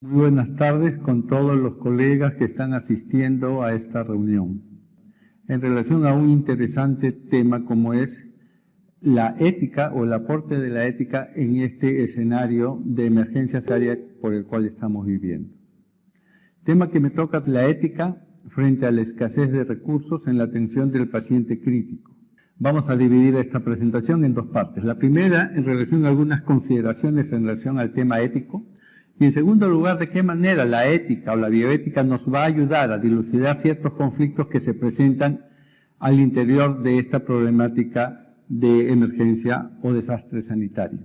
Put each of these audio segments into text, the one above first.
Muy buenas tardes con todos los colegas que están asistiendo a esta reunión. En relación a un interesante tema como es la ética o el aporte de la ética en este escenario de emergencia sanitaria por el cual estamos viviendo. Tema que me toca, la ética frente a la escasez de recursos en la atención del paciente crítico. Vamos a dividir esta presentación en dos partes. La primera, en relación a algunas consideraciones en relación al tema ético. Y en segundo lugar, de qué manera la ética o la bioética nos va a ayudar a dilucidar ciertos conflictos que se presentan al interior de esta problemática de emergencia o desastre sanitario.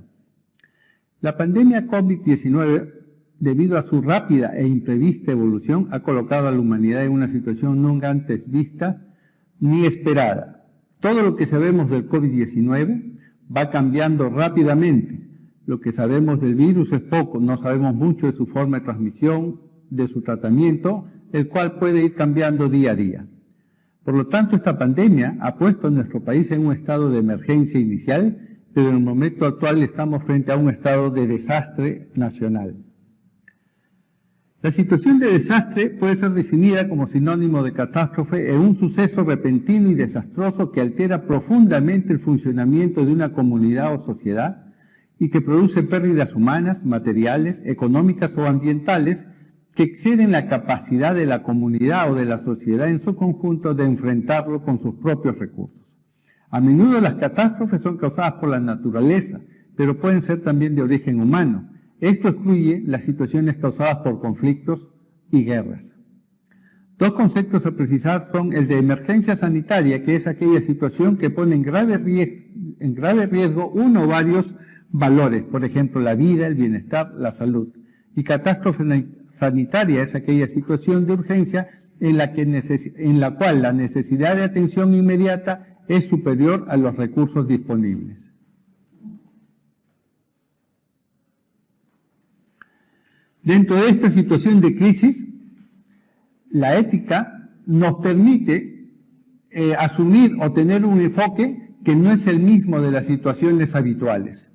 La pandemia COVID-19, debido a su rápida e imprevista evolución, ha colocado a la humanidad en una situación nunca antes vista ni esperada. Todo lo que sabemos del COVID-19 va cambiando rápidamente. Lo que sabemos del virus es poco, no sabemos mucho de su forma de transmisión, de su tratamiento, el cual puede ir cambiando día a día. Por lo tanto, esta pandemia ha puesto a nuestro país en un estado de emergencia inicial, pero en el momento actual estamos frente a un estado de desastre nacional. La situación de desastre puede ser definida como sinónimo de catástrofe en un suceso repentino y desastroso que altera profundamente el funcionamiento de una comunidad o sociedad, y que produce pérdidas humanas, materiales, económicas o ambientales que exceden la capacidad de la comunidad o de la sociedad en su conjunto de enfrentarlo con sus propios recursos. A menudo las catástrofes son causadas por la naturaleza, pero pueden ser también de origen humano. Esto excluye las situaciones causadas por conflictos y guerras. Dos conceptos a precisar son el de emergencia sanitaria, que es aquella situación que pone en grave riesgo uno o varios valores, por ejemplo, la vida, el bienestar, la salud. Y catástrofe sanitaria es aquella situación de urgencia en la cual la necesidad de atención inmediata es superior a los recursos disponibles. Dentro de esta situación de crisis, la ética nos permite asumir o tener un enfoque que no es el mismo de las situaciones habituales.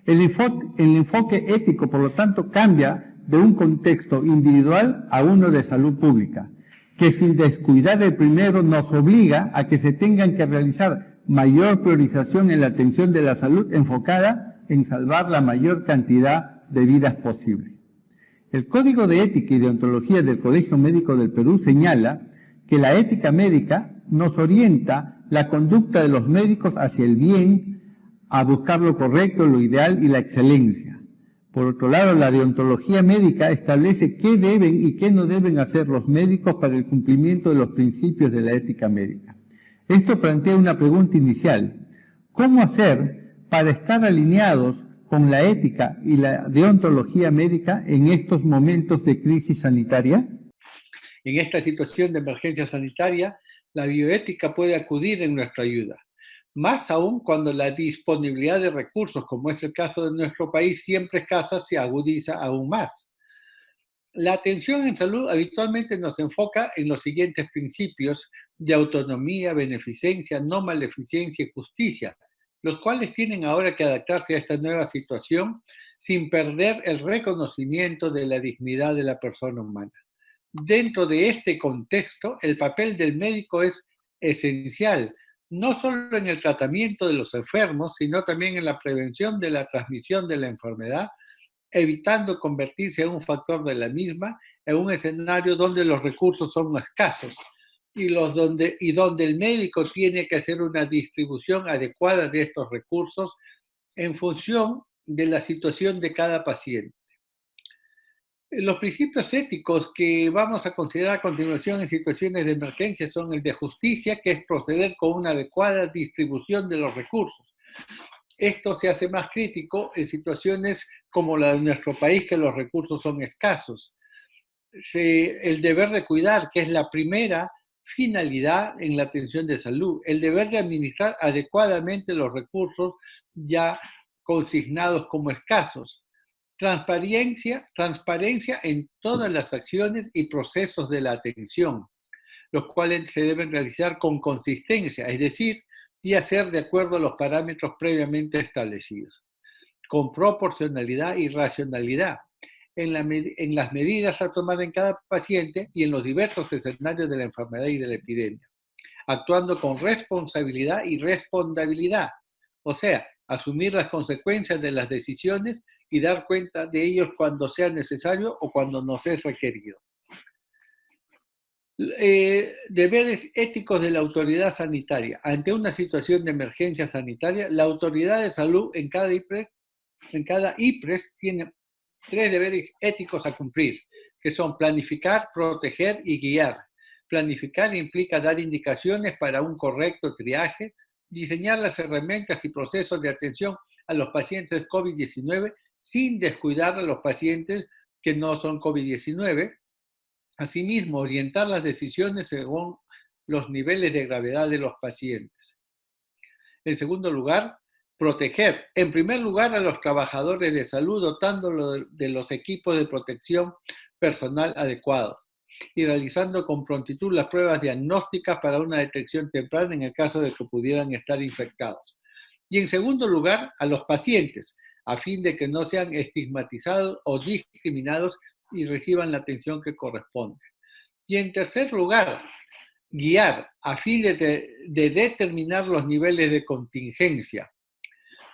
El enfoque ético, por lo tanto, cambia de un contexto individual a uno de salud pública, que sin descuidar el primero nos obliga a que se tengan que realizar mayor priorización en la atención de la salud enfocada en salvar la mayor cantidad de vidas posible. El Código de Ética y Deontología del Colegio Médico del Perú señala que la ética médica nos orienta la conducta de los médicos hacia el bien, a buscar lo correcto, lo ideal y la excelencia. Por otro lado, la deontología médica establece qué deben y qué no deben hacer los médicos para el cumplimiento de los principios de la ética médica. Esto plantea una pregunta inicial: ¿cómo hacer para estar alineados con la ética y la deontología médica en estos momentos de crisis sanitaria? En esta situación de emergencia sanitaria, la bioética puede acudir en nuestra ayuda. Más aún cuando la disponibilidad de recursos, como es el caso de nuestro país, siempre escasa, se agudiza aún más. La atención en salud habitualmente nos enfoca en los siguientes principios de autonomía, beneficencia, no maleficencia y justicia, los cuales tienen ahora que adaptarse a esta nueva situación sin perder el reconocimiento de la dignidad de la persona humana. Dentro de este contexto, el papel del médico es esencial, no solo en el tratamiento de los enfermos, sino también en la prevención de la transmisión de la enfermedad, evitando convertirse en un factor de la misma en un escenario donde los recursos son escasos y donde el médico tiene que hacer una distribución adecuada de estos recursos en función de la situación de cada paciente. Los principios éticos que vamos a considerar a continuación en situaciones de emergencia son el de justicia, que es proceder con una adecuada distribución de los recursos. Esto se hace más crítico en situaciones como la de nuestro país, que los recursos son escasos. El deber de cuidar, que es la primera finalidad en la atención de salud. El deber de administrar adecuadamente los recursos ya consignados como escasos. Transparencia en todas las acciones y procesos de la atención, los cuales se deben realizar con consistencia, es decir, y hacer de acuerdo a los parámetros previamente establecidos, con proporcionalidad y racionalidad. en las medidas a tomar en cada paciente y en los diversos escenarios de la enfermedad y de la epidemia, actuando con responsabilidad y responsabilidad, o sea, asumir las consecuencias de las decisiones y dar cuenta de ellos cuando sea necesario o cuando nos es requerido. Deberes éticos de la autoridad sanitaria. Ante una situación de emergencia sanitaria, la autoridad de salud en cada IPRES tiene 3 deberes éticos a cumplir, que son planificar, proteger y guiar. Planificar implica dar indicaciones para un correcto triaje, diseñar las herramientas y procesos de atención a los pacientes COVID-19 sin descuidar a los pacientes que no son COVID-19. Asimismo, orientar las decisiones según los niveles de gravedad de los pacientes. En segundo lugar, proteger, en primer lugar, a los trabajadores de salud, dotándolos de los equipos de protección personal adecuados y realizando con prontitud las pruebas diagnósticas para una detección temprana en el caso de que pudieran estar infectados. Y en segundo lugar, a los pacientes, a fin de que no sean estigmatizados o discriminados y reciban la atención que corresponde. Y en tercer lugar, guiar a fin de determinar los niveles de contingencia,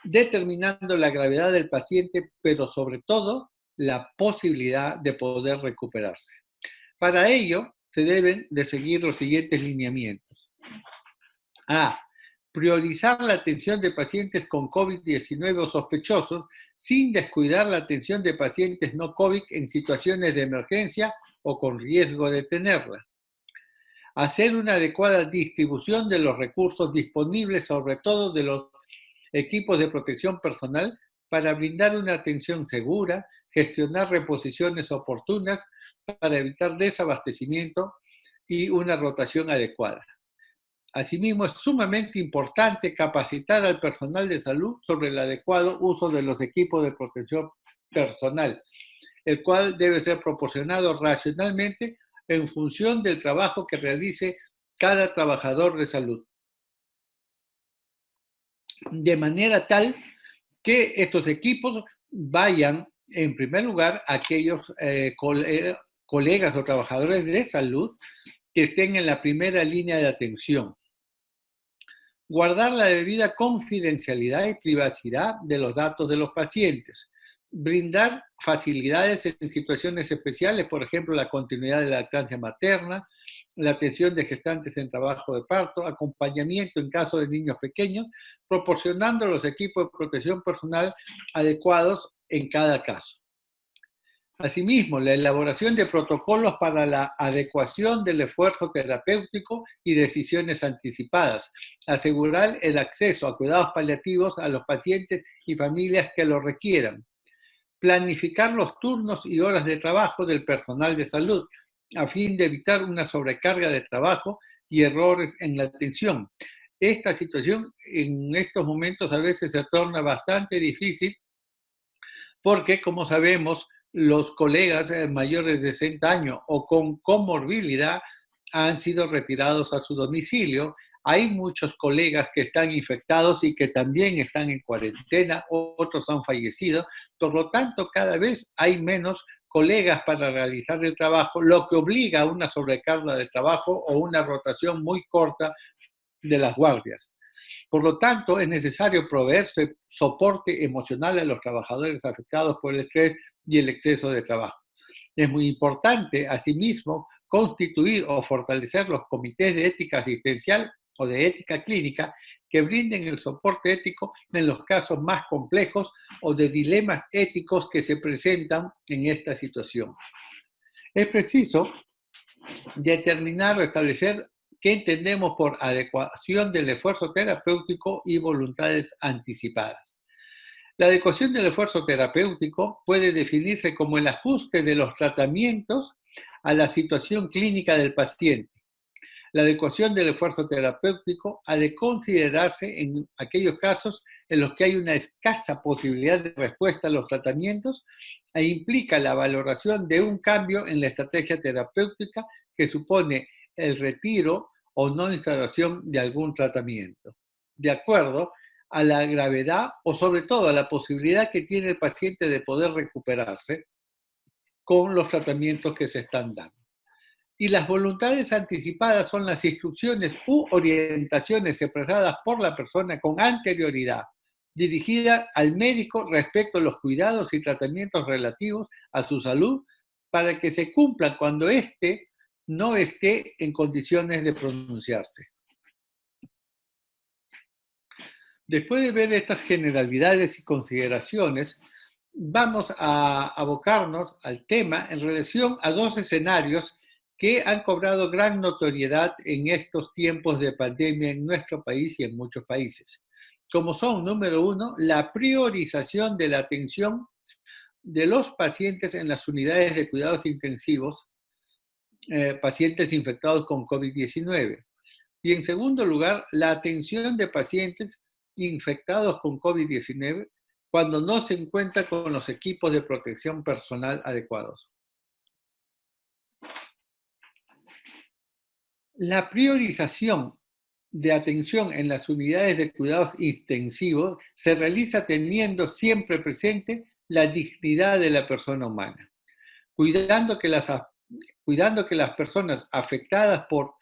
determinando la gravedad del paciente, pero sobre todo la posibilidad de poder recuperarse. Para ello, se deben de seguir los siguientes lineamientos. A. Priorizar la atención de pacientes con COVID-19 o sospechosos sin descuidar la atención de pacientes no COVID en situaciones de emergencia o con riesgo de tenerla. Hacer una adecuada distribución de los recursos disponibles, sobre todo de los equipos de protección personal, para brindar una atención segura, gestionar reposiciones oportunas para evitar desabastecimiento y una rotación adecuada. Asimismo, es sumamente importante capacitar al personal de salud sobre el adecuado uso de los equipos de protección personal, el cual debe ser proporcionado racionalmente en función del trabajo que realice cada trabajador de salud. De manera tal que estos equipos vayan, en primer lugar, a aquellos colegas o trabajadores de salud que estén en la primera línea de atención. Guardar la debida confidencialidad y privacidad de los datos de los pacientes. Brindar facilidades en situaciones especiales, por ejemplo, la continuidad de la lactancia materna, la atención de gestantes en trabajo de parto, acompañamiento en caso de niños pequeños, proporcionando los equipos de protección personal adecuados en cada caso. Asimismo, la elaboración de protocolos para la adecuación del esfuerzo terapéutico y decisiones anticipadas. Asegurar el acceso a cuidados paliativos a los pacientes y familias que lo requieran. Planificar los turnos y horas de trabajo del personal de salud a fin de evitar una sobrecarga de trabajo y errores en la atención. Esta situación en estos momentos a veces se torna bastante difícil porque, como sabemos, los colegas mayores de 60 años o con comorbilidad han sido retirados a su domicilio. Hay muchos colegas que están infectados y que también están en cuarentena, otros han fallecido. Por lo tanto, cada vez hay menos colegas para realizar el trabajo, lo que obliga a una sobrecarga de trabajo o una rotación muy corta de las guardias. Por lo tanto, es necesario proveer soporte emocional a los trabajadores afectados por el estrés y el exceso de trabajo. Es muy importante, asimismo, constituir o fortalecer los comités de ética asistencial o de ética clínica que brinden el soporte ético en los casos más complejos o de dilemas éticos que se presentan en esta situación. Es preciso determinar o establecer qué entendemos por adecuación del esfuerzo terapéutico y voluntades anticipadas. La adecuación del esfuerzo terapéutico puede definirse como el ajuste de los tratamientos a la situación clínica del paciente. La adecuación del esfuerzo terapéutico ha de considerarse en aquellos casos en los que hay una escasa posibilidad de respuesta a los tratamientos e implica la valoración de un cambio en la estrategia terapéutica que supone el retiro o no instalación de algún tratamiento, de acuerdo a la gravedad o sobre todo a la posibilidad que tiene el paciente de poder recuperarse con los tratamientos que se están dando. Y las voluntades anticipadas son las instrucciones u orientaciones expresadas por la persona con anterioridad, dirigida al médico respecto a los cuidados y tratamientos relativos a su salud para que se cumplan cuando éste no esté en condiciones de pronunciarse. Después de ver estas generalidades y consideraciones, vamos a abocarnos al tema en relación a dos escenarios que han cobrado gran notoriedad en estos tiempos de pandemia en nuestro país y en muchos países, como son, número uno, la priorización de la atención de los pacientes en las unidades de cuidados intensivos, pacientes infectados con COVID-19. Y en segundo lugar, la atención de pacientes infectados con COVID-19 cuando no se encuentra con los equipos de protección personal adecuados. La priorización de atención en las unidades de cuidados intensivos se realiza teniendo siempre presente la dignidad de la persona humana, cuidando que las personas afectadas por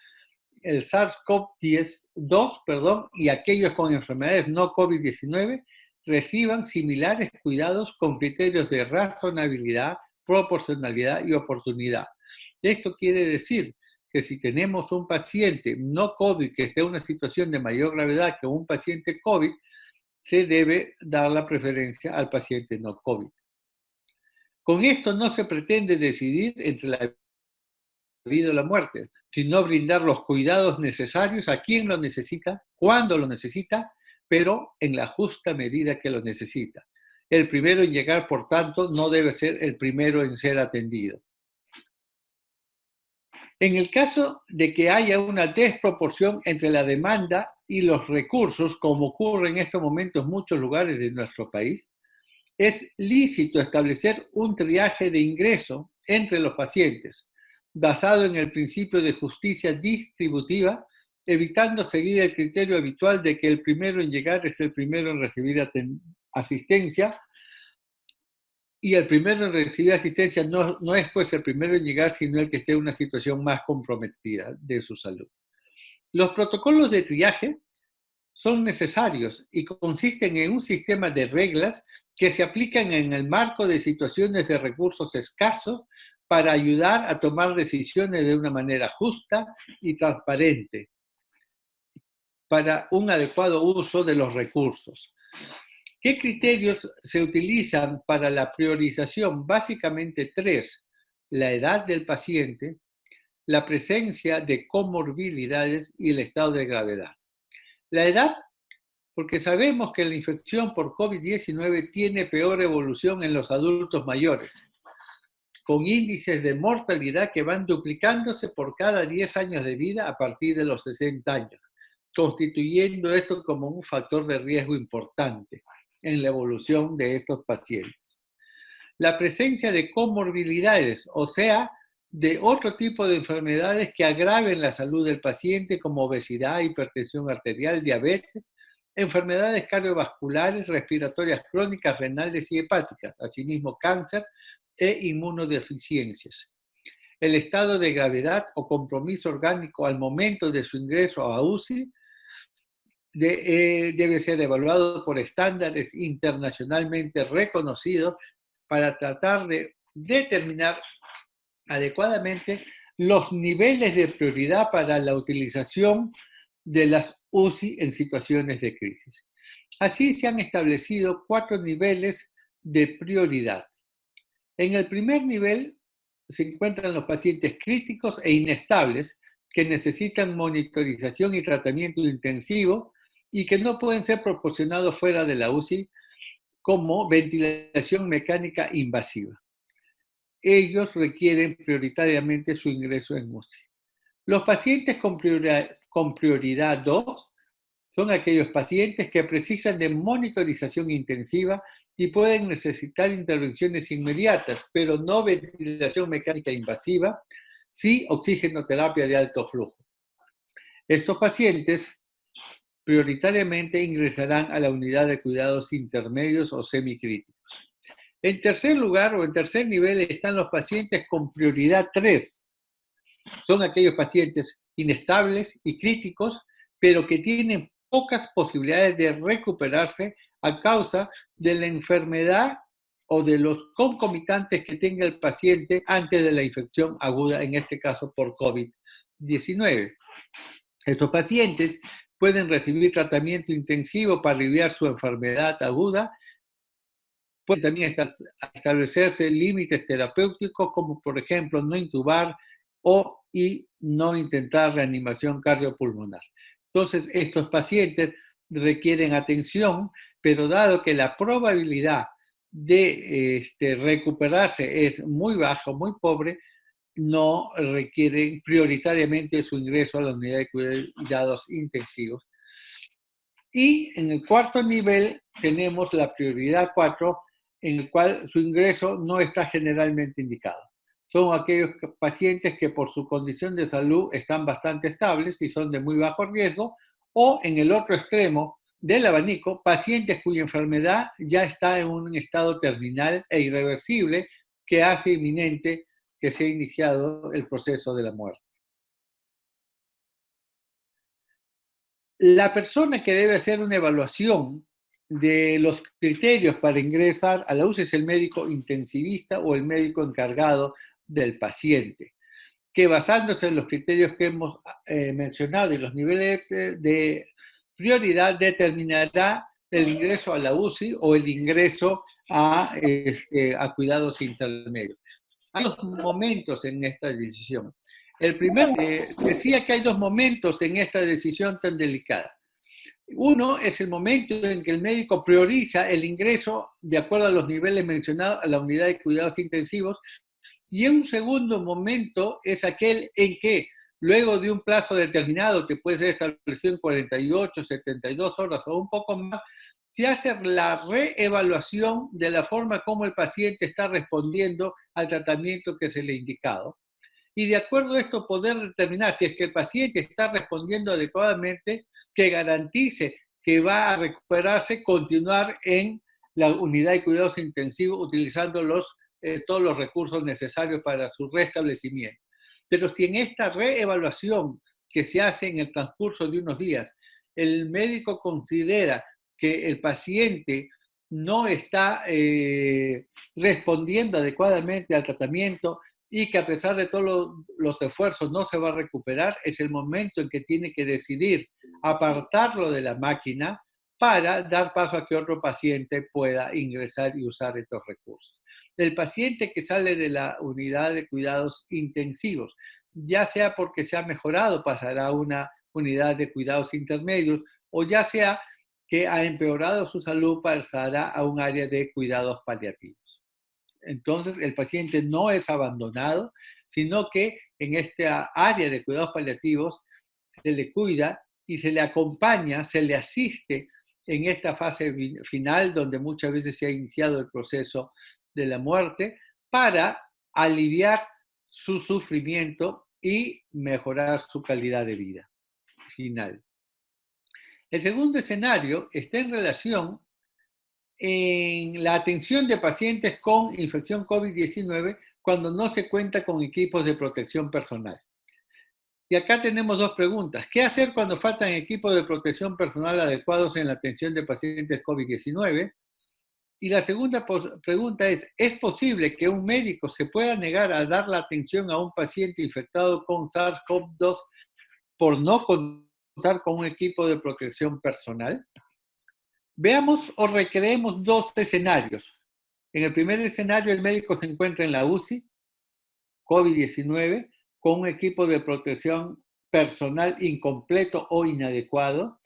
el SARS-CoV-2 y aquellos con enfermedades no COVID-19 reciban similares cuidados con criterios de razonabilidad, proporcionalidad y oportunidad. Esto quiere decir que si tenemos un paciente no COVID que esté en una situación de mayor gravedad que un paciente COVID, se debe dar la preferencia al paciente no COVID. Con esto no se pretende decidir entre la vida o la muerte, sino brindar los cuidados necesarios a quien lo necesita, cuando lo necesita, pero en la justa medida que lo necesita. El primero en llegar, por tanto, no debe ser el primero en ser atendido. En el caso de que haya una desproporción entre la demanda y los recursos, como ocurre en estos momentos en muchos lugares de nuestro país, es lícito establecer un triaje de ingreso entre los pacientes, basado en el principio de justicia distributiva, evitando seguir el criterio habitual de que el primero en llegar es el primero en recibir asistencia, y el primero en recibir asistencia no es pues el primero en llegar, sino el que esté en una situación más comprometida de su salud. Los protocolos de triaje son necesarios y consisten en un sistema de reglas que se aplican en el marco de situaciones de recursos escasos para ayudar a tomar decisiones de una manera justa y transparente para un adecuado uso de los recursos. ¿Qué criterios se utilizan para la priorización? Básicamente tres: la edad del paciente, la presencia de comorbilidades y el estado de gravedad. La edad, porque sabemos que la infección por COVID-19 tiene peor evolución en los adultos mayores, con índices de mortalidad que van duplicándose por cada 10 años de vida a partir de los 60 años, constituyendo esto como un factor de riesgo importante en la evolución de estos pacientes. La presencia de comorbilidades, o sea, de otro tipo de enfermedades que agraven la salud del paciente, como obesidad, hipertensión arterial, diabetes, enfermedades cardiovasculares, respiratorias crónicas, renales y hepáticas, asimismo cáncer e inmunodeficiencias. El estado de gravedad o compromiso orgánico al momento de su ingreso a UCI debe ser evaluado por estándares internacionalmente reconocidos para tratar de determinar adecuadamente los niveles de prioridad para la utilización de las UCI en situaciones de crisis. Así se han establecido 4 niveles de prioridad. En el primer nivel se encuentran los pacientes críticos e inestables que necesitan monitorización y tratamiento intensivo y que no pueden ser proporcionados fuera de la UCI, como ventilación mecánica invasiva. Ellos requieren prioritariamente su ingreso en UCI. Los pacientes con prioridad 2 son aquellos pacientes que precisan de monitorización intensiva y pueden necesitar intervenciones inmediatas, pero no ventilación mecánica invasiva, sí oxigenoterapia de alto flujo. Estos pacientes prioritariamente ingresarán a la unidad de cuidados intermedios o semicríticos. En tercer lugar o en tercer nivel están los pacientes con prioridad 3. Son aquellos pacientes inestables y críticos, pero que tienen pocas posibilidades de recuperarse a causa de la enfermedad o de los concomitantes que tenga el paciente antes de la infección aguda, en este caso por COVID-19. Estos pacientes pueden recibir tratamiento intensivo para aliviar su enfermedad aguda. Pueden también establecerse límites terapéuticos, como por ejemplo no intubar y no intentar reanimación cardiopulmonar. Entonces, estos pacientes requieren atención, pero dado que la probabilidad de recuperarse es muy baja, muy pobre, no requieren prioritariamente su ingreso a la unidad de cuidados intensivos. Y en el cuarto nivel tenemos la prioridad 4, en el cual su ingreso no está generalmente indicado. Son aquellos pacientes que por su condición de salud están bastante estables y son de muy bajo riesgo, o en el otro extremo del abanico, pacientes cuya enfermedad ya está en un estado terminal e irreversible que hace inminente que sea iniciado el proceso de la muerte. La persona que debe hacer una evaluación de los criterios para ingresar a la UCI es el médico intensivista o el médico encargado del paciente, que basándose en los criterios que hemos mencionado y los niveles de prioridad determinará el ingreso a la UCI o el ingreso a cuidados intermedios. Hay dos momentos en esta decisión. El primero, decía que hay dos momentos en esta decisión tan delicada. Uno es el momento en que el médico prioriza el ingreso de acuerdo a los niveles mencionados a la unidad de cuidados intensivos, y un segundo momento es aquel en que luego de un plazo determinado, que puede ser establecido en 48, 72 horas o un poco más, se hace la reevaluación de la forma como el paciente está respondiendo al tratamiento que se le ha indicado. Y de acuerdo a esto poder determinar si es que el paciente está respondiendo adecuadamente, que garantice que va a recuperarse, continuar en la unidad de cuidados intensivos utilizando todos los recursos necesarios para su restablecimiento. Pero si en esta reevaluación que se hace en el transcurso de unos días, el médico considera que el paciente no está respondiendo adecuadamente al tratamiento y que a pesar de todos los esfuerzos no se va a recuperar, es el momento en que tiene que decidir apartarlo de la máquina para dar paso a que otro paciente pueda ingresar y usar estos recursos. El paciente que sale de la unidad de cuidados intensivos, ya sea porque se ha mejorado, pasará a una unidad de cuidados intermedios, o ya sea que ha empeorado su salud, pasará a un área de cuidados paliativos. Entonces, el paciente no es abandonado, sino que en esta área de cuidados paliativos se le cuida y se le acompaña, se le asiste en esta fase final donde muchas veces se ha iniciado el proceso de la muerte para aliviar su sufrimiento y mejorar su calidad de vida final. El segundo escenario está en relación en la atención de pacientes con infección COVID-19 cuando no se cuenta con equipos de protección personal. Y acá tenemos dos preguntas. ¿Qué hacer cuando faltan equipos de protección personal adecuados en la atención de pacientes COVID-19? Y la segunda pregunta ¿es posible que un médico se pueda negar a dar la atención a un paciente infectado con SARS-CoV-2 por no contar con un equipo de protección personal? Veamos o recreemos dos escenarios. En el primer escenario, el médico se encuentra en la UCI, COVID-19, con un equipo de protección personal incompleto o inadecuado,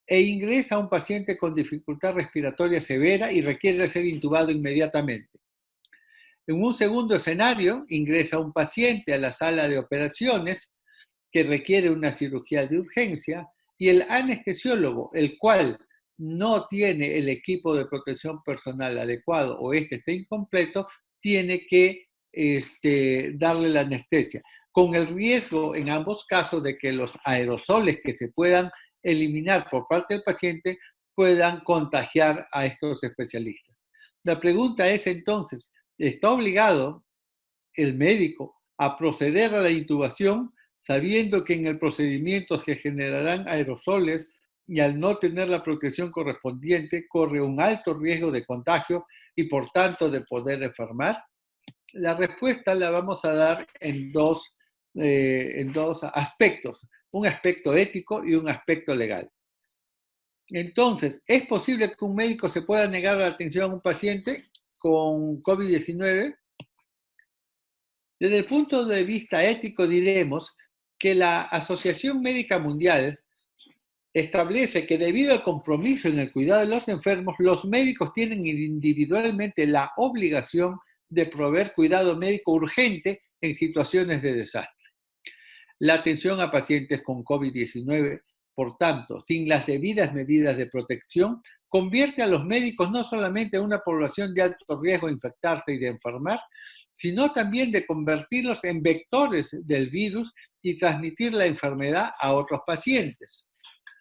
e ingresa a un paciente con dificultad respiratoria severa y requiere ser intubado inmediatamente. En un segundo escenario, ingresa un paciente a la sala de operaciones que requiere una cirugía de urgencia y el anestesiólogo, el cual no tiene el equipo de protección personal adecuado o este está incompleto, tiene que darle la anestesia, con el riesgo en ambos casos de que los aerosoles que se puedan eliminar por parte del paciente puedan contagiar a estos especialistas. La pregunta es entonces, ¿está obligado el médico a proceder a la intubación sabiendo que en el procedimiento se generarán aerosoles y al no tener la protección correspondiente corre un alto riesgo de contagio y por tanto de poder enfermar? La respuesta la vamos a dar en dos aspectos, un aspecto ético y un aspecto legal. Entonces, ¿es posible que un médico se pueda negar la atención a un paciente con COVID-19? Desde el punto de vista ético diremos que la Asociación Médica Mundial establece que debido al compromiso en el cuidado de los enfermos, los médicos tienen individualmente la obligación de proveer cuidado médico urgente en situaciones de desastre. La atención a pacientes con COVID-19, por tanto, sin las debidas medidas de protección, convierte a los médicos no solamente en una población de alto riesgo de infectarse y de enfermar, sino también de convertirlos en vectores del virus y transmitir la enfermedad a otros pacientes.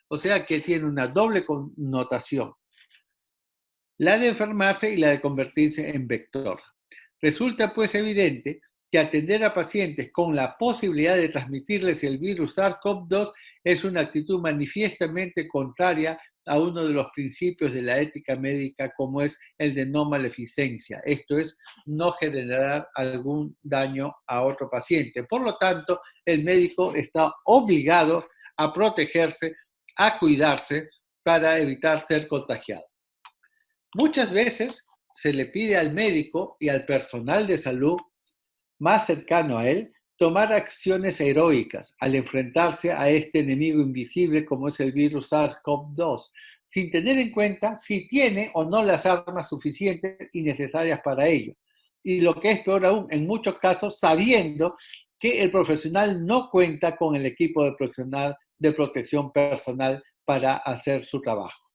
O sea que tiene una doble connotación, la de enfermarse y la de convertirse en vector. Resulta pues evidente que atender a pacientes con la posibilidad de transmitirles el virus SARS-CoV-2 es una actitud manifiestamente contraria a uno de los principios de la ética médica, como es el de no maleficencia, esto es, no generar algún daño a otro paciente. Por lo tanto, el médico está obligado a protegerse, a cuidarse para evitar ser contagiado. Muchas veces se le pide al médico y al personal de salud más cercano a él tomar acciones heroicas al enfrentarse a este enemigo invisible como es el virus SARS-CoV-2, sin tener en cuenta si tiene o no las armas suficientes y necesarias para ello. Y lo que es peor aún, en muchos casos sabiendo que el profesional no cuenta con el equipo de protección personal para hacer su trabajo.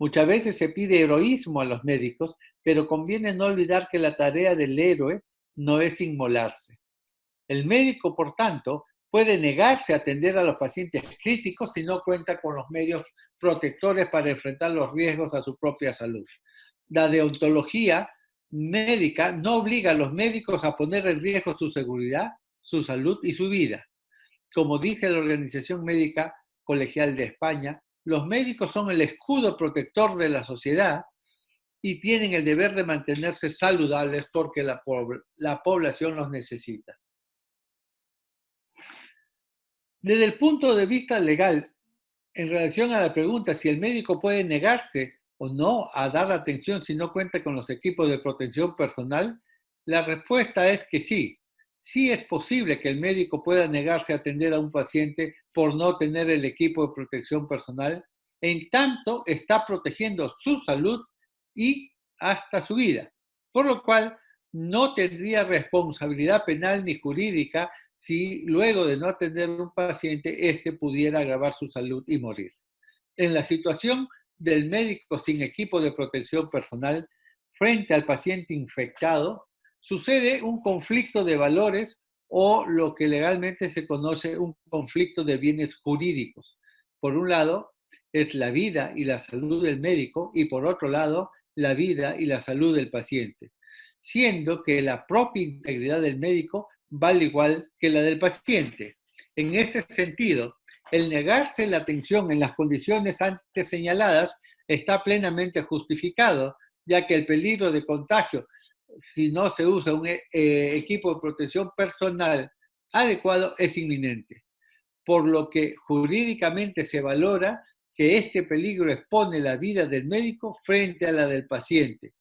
Muchas veces se pide heroísmo a los médicos, pero conviene no olvidar que la tarea del héroe no es inmolarse. El médico, por tanto, puede negarse a atender a los pacientes críticos si no cuenta con los medios protectores para enfrentar los riesgos a su propia salud. La deontología médica no obliga a los médicos a poner en riesgo su seguridad, su salud y su vida. Como dice la Organización Médica Colegial de España, los médicos son el escudo protector de la sociedad y tienen el deber de mantenerse saludables porque la población los necesita. Desde el punto de vista legal, en relación a la pregunta si el médico puede negarse o no a dar atención si no cuenta con los equipos de protección personal, la respuesta es que sí. Sí es posible que el médico pueda negarse a atender a un paciente por no tener el equipo de protección personal, en tanto está protegiendo su salud y hasta su vida, por lo cual no tendría responsabilidad penal ni jurídica si luego de no atender a un paciente, éste pudiera agravar su salud y morir. En la situación del médico sin equipo de protección personal frente al paciente infectado, sucede un conflicto de valores o lo que legalmente se conoce un conflicto de bienes jurídicos. Por un lado, es la vida y la salud del médico y por otro lado, la vida y la salud del paciente, siendo que la propia integridad del médico vale igual que la del paciente. En este sentido, el negarse la atención en las condiciones antes señaladas está plenamente justificado, ya que el peligro de contagio, si no se usa un equipo de protección personal adecuado, es inminente, por lo que jurídicamente se valora que este peligro expone la vida del médico frente a la del paciente,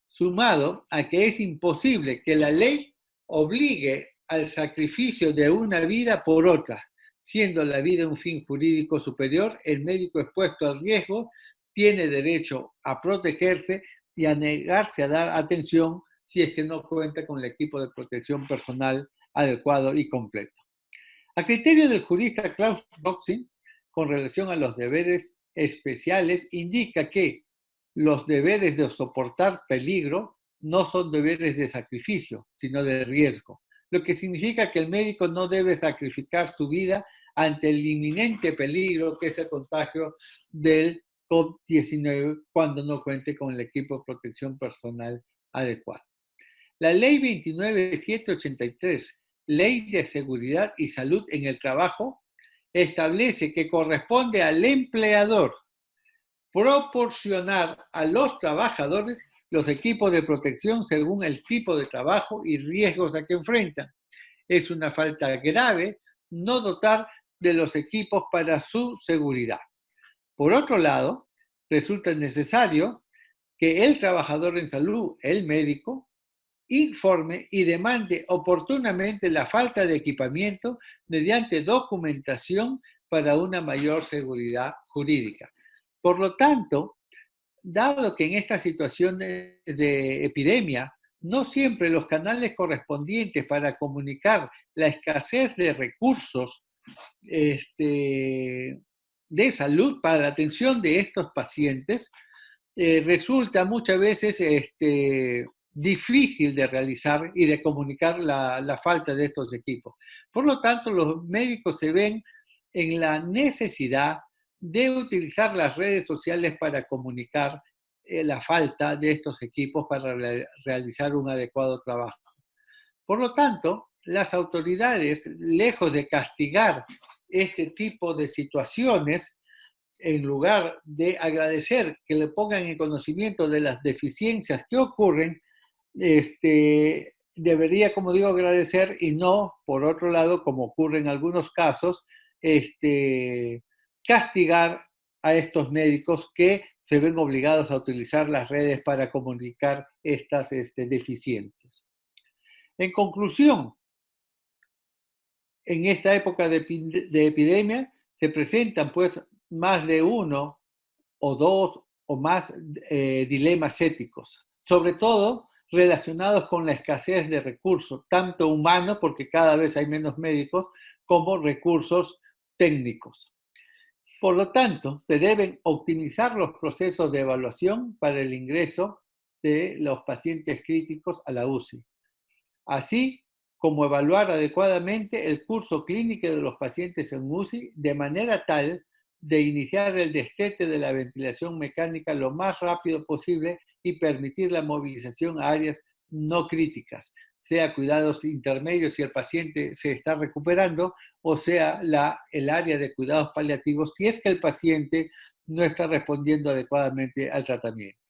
sumado a que es imposible que la ley obligue al sacrificio de una vida por otra. Siendo la vida un fin jurídico superior, el médico expuesto al riesgo tiene derecho a protegerse y a negarse a dar atención si es que no cuenta con el equipo de protección personal adecuado y completo. A criterio del jurista Klaus Roxin, con relación a los deberes especiales, indica que los deberes de soportar peligro no son deberes de sacrificio, sino de riesgo, lo que significa que el médico no debe sacrificar su vida ante el inminente peligro que es el contagio del COVID-19 cuando no cuente con el equipo de protección personal adecuado. La Ley 29783, Ley de Seguridad y Salud en el Trabajo, establece que corresponde al empleador proporcionar a los trabajadores los equipos de protección según el tipo de trabajo y riesgos a que enfrentan. Es una falta grave no dotar de los equipos para su seguridad. Por otro lado, resulta necesario que el trabajador en salud, el médico, informe y demande oportunamente la falta de equipamiento mediante documentación para una mayor seguridad jurídica. Por lo tanto, dado que en esta situación de epidemia, no siempre los canales correspondientes para comunicar la escasez de recursos de salud para la atención de estos pacientes, resulta muchas veces difícil de realizar y de comunicar la falta de estos equipos. Por lo tanto, los médicos se ven en la necesidad de utilizar las redes sociales para comunicar la falta de estos equipos para realizar un adecuado trabajo. Por lo tanto, las autoridades, lejos de castigar este tipo de situaciones, en lugar de agradecer que le pongan en conocimiento de las deficiencias que ocurren, debería, como digo, agradecer y no, por otro lado, como ocurre en algunos casos, castigar a estos médicos que se ven obligados a utilizar las redes para comunicar estas deficiencias. En conclusión, en esta época de epidemia se presentan pues más de uno o dos o más dilemas éticos, sobre todo relacionados con la escasez de recursos, tanto humanos, porque cada vez hay menos médicos, como recursos técnicos. Por lo tanto, se deben optimizar los procesos de evaluación para el ingreso de los pacientes críticos a la UCI, así como evaluar adecuadamente el curso clínico de los pacientes en UCI de manera tal de iniciar el destete de la ventilación mecánica lo más rápido posible y permitir la movilización a áreas no críticas, sea cuidados intermedios si el paciente se está recuperando, o sea el área de cuidados paliativos si es que el paciente no está respondiendo adecuadamente al tratamiento.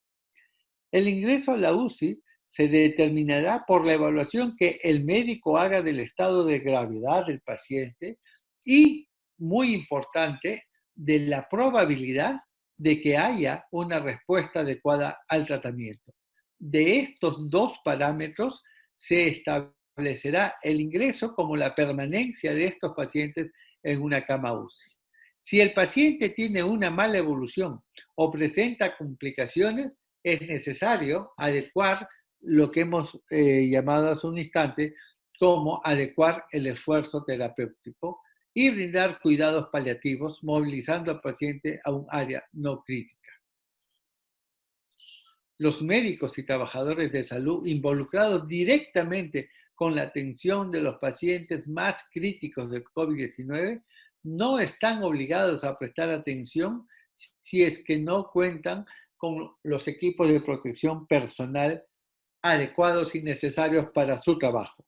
El ingreso a la UCI se determinará por la evaluación que el médico haga del estado de gravedad del paciente y, muy importante, de la probabilidad de que haya una respuesta adecuada al tratamiento. De estos dos parámetros se establecerá el ingreso como la permanencia de estos pacientes en una cama UCI. Si el paciente tiene una mala evolución o presenta complicaciones, es necesario adecuar lo que hemos llamado hace un instante como adecuar el esfuerzo terapéutico y brindar cuidados paliativos, movilizando al paciente a un área no crítica. Los médicos y trabajadores de salud involucrados directamente con la atención de los pacientes más críticos de COVID-19 no están obligados a prestar atención si es que no cuentan con los equipos de protección personal adecuados y necesarios para su trabajo.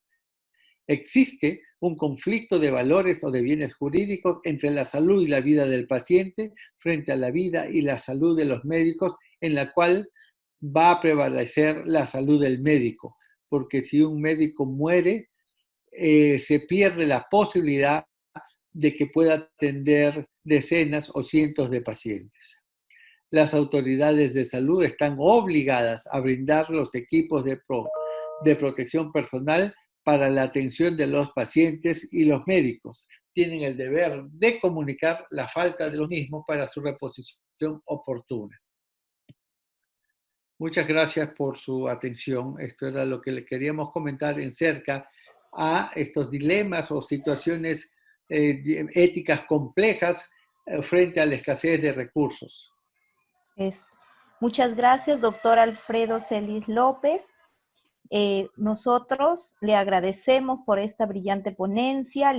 Existe un conflicto de valores o de bienes jurídicos entre la salud y la vida del paciente frente a la vida y la salud de los médicos, en la cual va a prevalecer la salud del médico, porque si un médico muere, se pierde la posibilidad de que pueda atender decenas o cientos de pacientes. Las autoridades de salud están obligadas a brindar los equipos de protección personal para la atención de los pacientes, y los médicos tienen el deber de comunicar la falta de los mismos para su reposición oportuna. Muchas gracias por su atención. Esto era lo que le queríamos comentar en cerca a estos dilemas o situaciones éticas complejas frente a la escasez de recursos. Muchas gracias, doctor Alfredo Celis López. Nosotros le agradecemos por esta brillante ponencia,